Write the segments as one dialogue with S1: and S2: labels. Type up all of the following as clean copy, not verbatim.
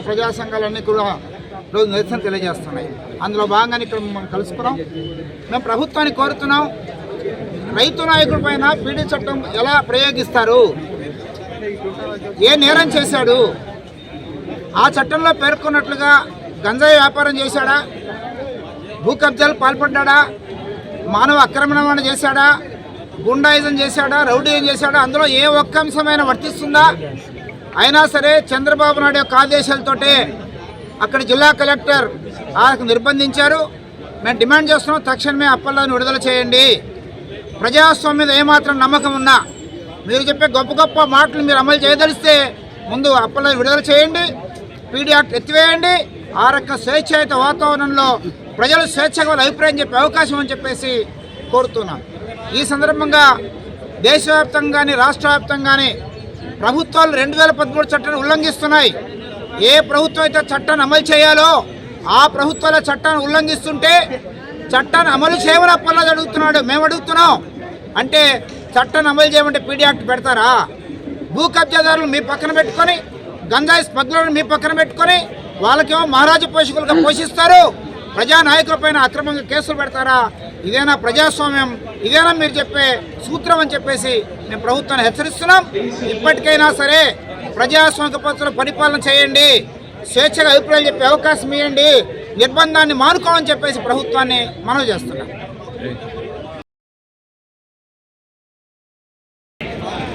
S1: ప్రజా సంఘాలన్నీ కూడా రోజు నిరసన తెలియజేస్తున్నాయి. అందులో భాగంగా ఇక్కడ మనం కలుసుకున్నాం. మేము ప్రభుత్వాన్ని కోరుతున్నాం, రైతు నాయకుడి పైన పీడీ చట్టం ఎలా ప్రయోగిస్తారు, ఏ నేరం చేశాడు, ఆ చట్టంలో పేర్కొన్నట్లుగా గంజాయి వ్యాపారం చేశాడా, భూ కబ్జాలు పాల్పడ్డా, మానవ ఆక్రమణ చేశాడా, గుండాయిజం చేశాడా, రౌడీజం చేశాడా, అందులో ఏ ఒక్క అంశమైన వర్తిస్తుందా? అయినా సరే చంద్రబాబు నాయుడు యొక్క ఆదేశాలతోటే అక్కడ జిల్లా కలెక్టర్ ఆయనకు నిర్బంధించారు. మేము డిమాండ్ చేస్తున్నాం, తక్షణమే అప్పల్లాని విడుదల చేయండి. ప్రజాస్వామ్యం మీద ఏమాత్రం నమ్మకం ఉన్నా, మీరు చెప్పే గొప్ప గొప్ప మాటలు మీరు అమలు చేయదలిస్తే ముందు అప్పల్లాని విడుదల చేయండి, పీడీ యాక్ట్ ఎత్తివేయండి. ఆ రకంగా స్వేచ్ఛాయుత వాతావరణంలో ప్రజలు స్వేచ్ఛగా అభిప్రాయం చెప్పే అవకాశం అని చెప్పేసి కోరుతున్నాం. ఈ సందర్భంగా దేశవ్యాప్తంగాని రాష్ట్ర వ్యాప్తంగాని ప్రభుత్వాలు 2013 చట్టాన్ని ఉల్లంఘిస్తున్నాయి. ఏ ప్రభుత్వం అయితే చట్టాన్ని అమలు చేయాలో ఆ ప్రభుత్వాల చట్టాన్ని ఉల్లంఘిస్తుంటే చట్టాన్ని అమలు చేయమని అప్పల్లాది అడుగుతున్నాడు. మేము అడుగుతున్నాం అంటే చట్టాన్ని అమలు చేయమంటే పీడీ యాక్ట్ పెడతారా? భూ కబ్జాదారులు మీ పక్కన పెట్టుకొని, గంజాయి స్మగ్లర్లు మీ పక్కన పెట్టుకొని వాళ్ళకేమో మహారాజు పోషకులుగా పోషిస్తారు, ప్రజానాయకులపైన అక్రమంగా కేసులు పెడతారా? ఇదేనా ప్రజాస్వామ్యం? ఇదేనా మీరు చెప్పే సూత్రం అని చెప్పేసి మేము ప్రభుత్వాన్ని హెచ్చరిస్తున్నాం. ఇప్పటికైనా సరే ప్రజాస్వామిక పద్ధతిలో పరిపాలన చేయండి, స్వేచ్ఛగా అభిప్రాయాలు చెప్పే అవకాశం ఇవ్వండి, నిర్బంధాన్ని మానుకోవాలని చెప్పేసి ప్రభుత్వాన్ని మనవి చేస్తున్నాం.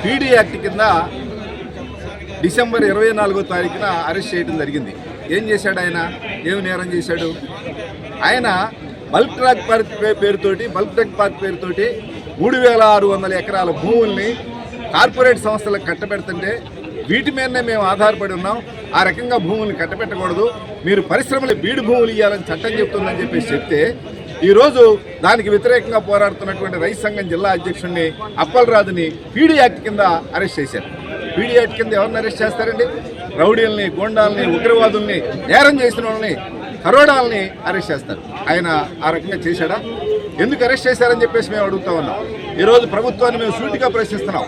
S2: పీడీ యాక్ట్ కింద డిసెంబర్ 24వ తారీఖున అరెస్ట్ చేయడం జరిగింది. ఏం చేశాడు ఆయన? ఏమి నేరం చేశాడు? ఆయన బల్క్ డ్రగ్ పార్క్ పేరుతోటి 3600 ఎకరాల భూముల్ని కార్పొరేట్ సంస్థలకు కట్టబెడుతుంటే వీటి మీదనే మేము ఆధారపడి ఉన్నాం, ఆ రకంగా భూముల్ని కట్టబెట్టకూడదు, మీరు పరిశ్రమలు బీడు భూములు ఇవ్వాలని చట్టం చెప్తుందని చెప్పేసి చెప్తే ఈరోజు దానికి వ్యతిరేకంగా పోరాడుతున్నటువంటి రైతు సంఘం జిల్లా అధ్యక్షుడిని అప్పలరాజుని పీడీ యాక్ట్ కింద అరెస్ట్ చేశారు. పీడీ యాక్ట్ కింద ఎవరిని అరెస్ట్ చేస్తారండి? రౌడీల్ని, గోండాల్ని, ఉగ్రవాదుల్ని, నేరం చేసిన వాళ్ళని, కరోడాలని అరెస్ట్ చేస్తారు. ఆయన ఆ రకంగా చేశాడా? ఎందుకు అరెస్ట్ చేశారని చెప్పేసి మేము అడుగుతా ఉన్నాం. ఈరోజు ప్రభుత్వాన్ని మేము సూటిగా ప్రశ్నిస్తున్నాం.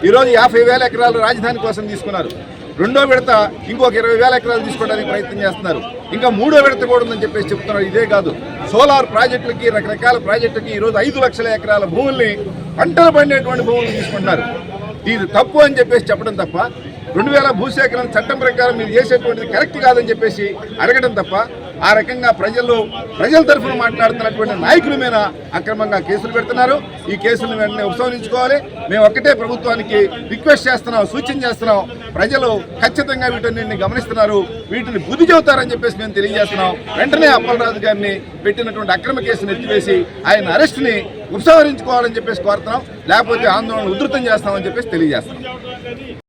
S2: ఈరోజు 50,000 ఎకరాలు రాజధాని కోసం తీసుకున్నారు, రెండో విడత ఇంకొక 20,000 ఎకరాలు తీసుకోవడానికి ప్రయత్నం చేస్తున్నారు, ఇంకా మూడో విడత కూడా ఉందని చెప్పేసి చెప్తున్నారు. ఇదే కాదు, సోలార్ ప్రాజెక్టులకి, రకరకాల ప్రాజెక్టులకి ఈరోజు 5 లక్షల ఎకరాల భూముల్ని, పంటలు పండేటువంటి భూములు తీసుకుంటున్నారు. ఇది తప్పు అని చెప్పేసి చెప్పడం తప్ప, 2000 భూసేకరణ చట్టం ప్రకారం మీరు చేసేటువంటిది కరెక్ట్ కాదని చెప్పేసి అడగడం తప్ప, ఆ రకంగా ప్రజల తరఫున మాట్లాడుతున్నటువంటి నాయకుల మీద అక్రమంగా కేసులు పెడుతున్నారు. ఈ కేసులను వెంటనే ఉపసంహరించుకోవాలి. మేము ఒక్కటే ప్రభుత్వానికి రిక్వెస్ట్ చేస్తున్నాం, సూచన చేస్తున్నాం. ప్రజలు ఖచ్చితంగా వీటిని గమనిస్తున్నారు, వీటిని బుద్ధి చెబుతారని చెప్పేసి మేము తెలియజేస్తున్నాం. వెంటనే అప్పలరాజు గారిని పెట్టినటువంటి అక్రమ కేసును ఎత్తివేసి ఆయన అరెస్ట్ని ఉపసంహరించుకోవాలని చెప్పేసి కోరుతున్నాం. లేకపోతే ఆందోళన ఉధృతం చేస్తామని చెప్పేసి తెలియజేస్తున్నాం.